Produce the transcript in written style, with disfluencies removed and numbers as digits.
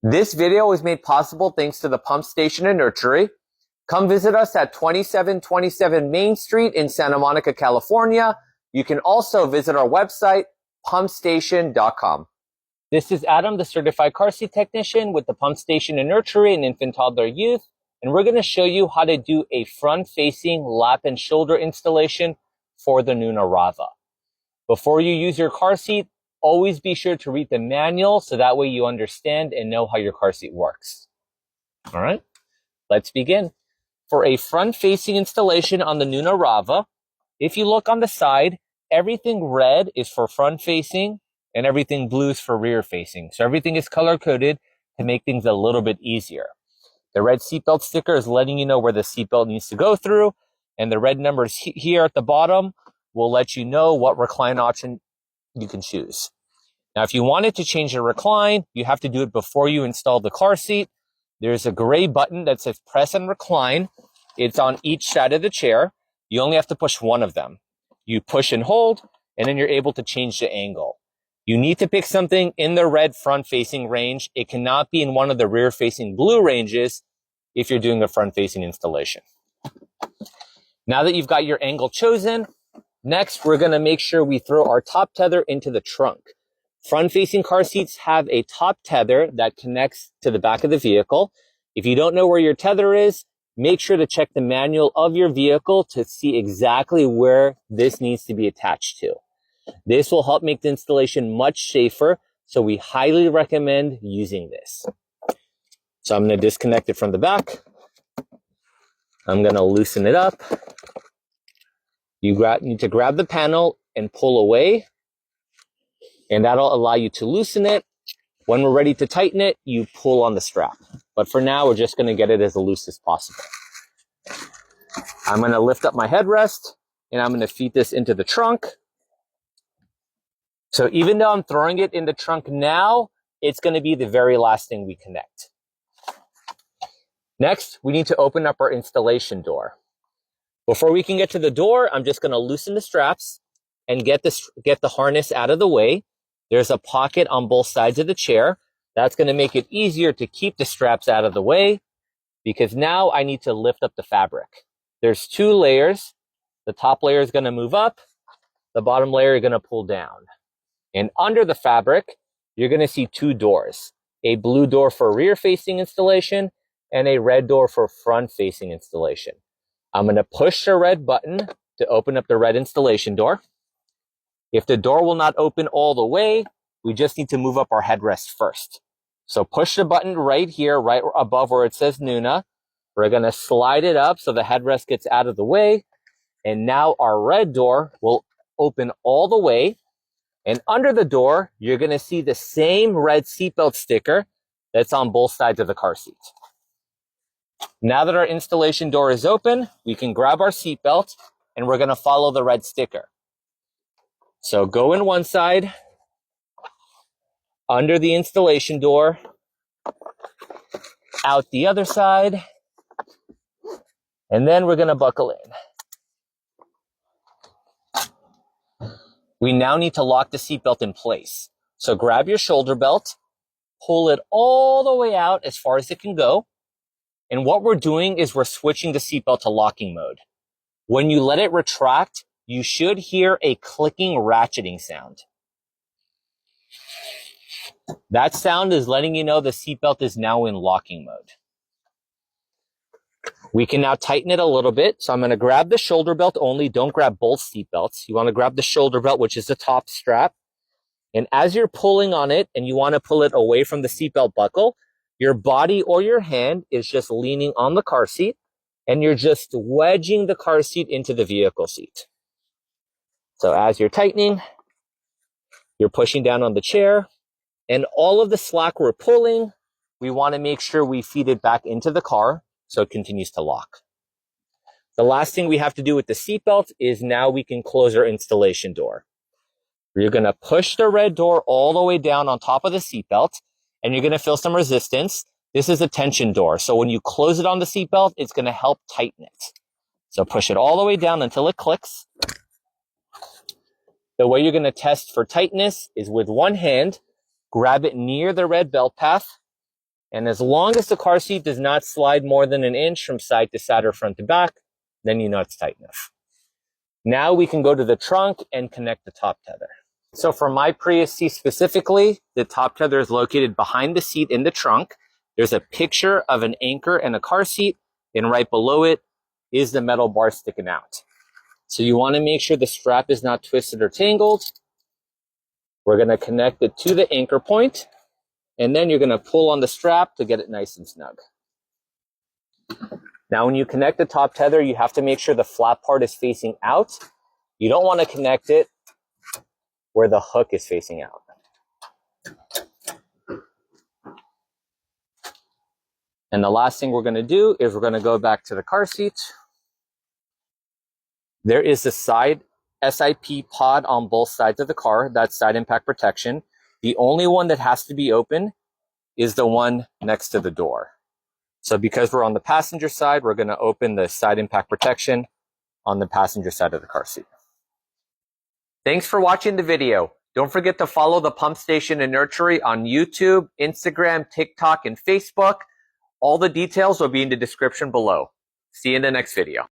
This video was made possible thanks to the Pump Station and Nursery. Come visit us at 2727 Main Street in Santa Monica, California. You can also visit our website, pumpstation.com. This is Adam, the certified car seat technician with the Pump Station and Nursery and Infant Toddler Youth. And we're going to show you how to do a front-facing lap and shoulder installation for the Nuna Rava. Before you use your car seat, always be sure to read the manual so that way you understand and know how your car seat works. All right, let's begin. For a front-facing installation on the Nuna Rava, if you look on the side, everything red is for front-facing and everything blue is for rear-facing. So everything is color-coded to make things a little bit easier. The red seatbelt sticker is letting you know where the seatbelt needs to go through, and the red numbers here at the bottom will let you know what recline option you can choose. Now, if you wanted to change the recline, you have to do it before you install the car seat. There's a gray button that says press and recline. It's on each side of the chair. You only have to push one of them. You push and hold, and then you're able to change the angle. You need to pick something in the red front-facing range. It cannot be in one of the rear-facing blue ranges if you're doing a front-facing installation. Now that you've got your angle chosen, next, we're going to make sure we throw our top tether into the trunk. Front-facing car seats have a top tether that connects to the back of the vehicle. If you don't know where your tether is, make sure to check the manual of your vehicle to see exactly where this needs to be attached to. This will help make the installation much safer, so we highly recommend using this. So I'm going to disconnect it from the back. I'm going to loosen it up. You need to grab the panel and pull away, and that'll allow you to loosen it. When we're ready to tighten it, you pull on the strap. But for now, we're just going to get it as loose as possible. I'm going to lift up my headrest, and I'm going to feed this into the trunk. So even though I'm throwing it in the trunk now, it's going to be the very last thing we connect. Next, we need to open up our installation door. Before we can get to the door, I'm just going to loosen the straps and get the harness out of the way. There's a pocket on both sides of the chair. That's going to make it easier to keep the straps out of the way because now I need to lift up the fabric. There's two layers. The top layer is going to move up. The bottom layer is going to pull down. And under the fabric, you're going to see two doors, a blue door for rear-facing installation and a red door for front-facing installation. I'm going to push the red button to open up the red installation door. If the door will not open all the way, we just need to move up our headrest first. So push the button right here, right above where it says Nuna. We're going to slide it up so the headrest gets out of the way. And now our red door will open all the way. And under the door, you're going to see the same red seatbelt sticker that's on both sides of the car seat. Now that our installation door is open, we can grab our seatbelt and we're going to follow the red sticker. So go in one side, under the installation door, out the other side, and then we're going to buckle in. We now need to lock the seatbelt in place. So grab your shoulder belt, pull it all the way out as far as it can go. And what we're doing is we're switching the seatbelt to locking mode. When you let it retract, you should hear a clicking ratcheting sound. That sound is letting you know the seatbelt is now in locking mode. We can now tighten it a little bit. So I'm going to grab the shoulder belt only. Don't grab both seatbelts. You want to grab the shoulder belt, which is the top strap. And as you're pulling on it and you want to pull it away from the seatbelt buckle, your body or your hand is just leaning on the car seat and you're just wedging the car seat into the vehicle seat. So as you're tightening, you're pushing down on the chair, and all of the slack we're pulling, we want to make sure we feed it back into the car so it continues to lock. The last thing we have to do with the seatbelt is now we can close our installation door. You're going to push the red door all the way down on top of the seatbelt, and you're going to feel some resistance. This is a tension door, so when you close it on the seatbelt, it's going to help tighten it. So push it all the way down until it clicks. The way you're going to test for tightness is with one hand, grab it near the red belt path, And as long as the car seat does not slide more than an inch from side to side or front to back, then you know it's tight enough. Now we can go to the trunk and connect the top tether. So for my Prius C specifically, the top tether is located behind the seat in the trunk. There's a picture of an anchor and a car seat, and right below it is the metal bar sticking out. So you want to make sure the strap is not twisted or tangled. We're going to connect it to the anchor point, and then you're going to pull on the strap to get it nice and snug. Now when you connect the top tether, you have to make sure the flat part is facing out. You don't want to connect it where the hook is facing out. And the last thing we're going to do is we're going to go back to the car seat. There is a side SIP pod on both sides of the car, that's side impact protection. The only one that has to be open is the one next to the door. So because we're on the passenger side, we're going to open the side impact protection on the passenger side of the car seat. Thanks for watching the video. Don't forget to follow the Pump Station and Nursery on YouTube, Instagram, TikTok, and Facebook. All the details will be in the description below. See you in the next video.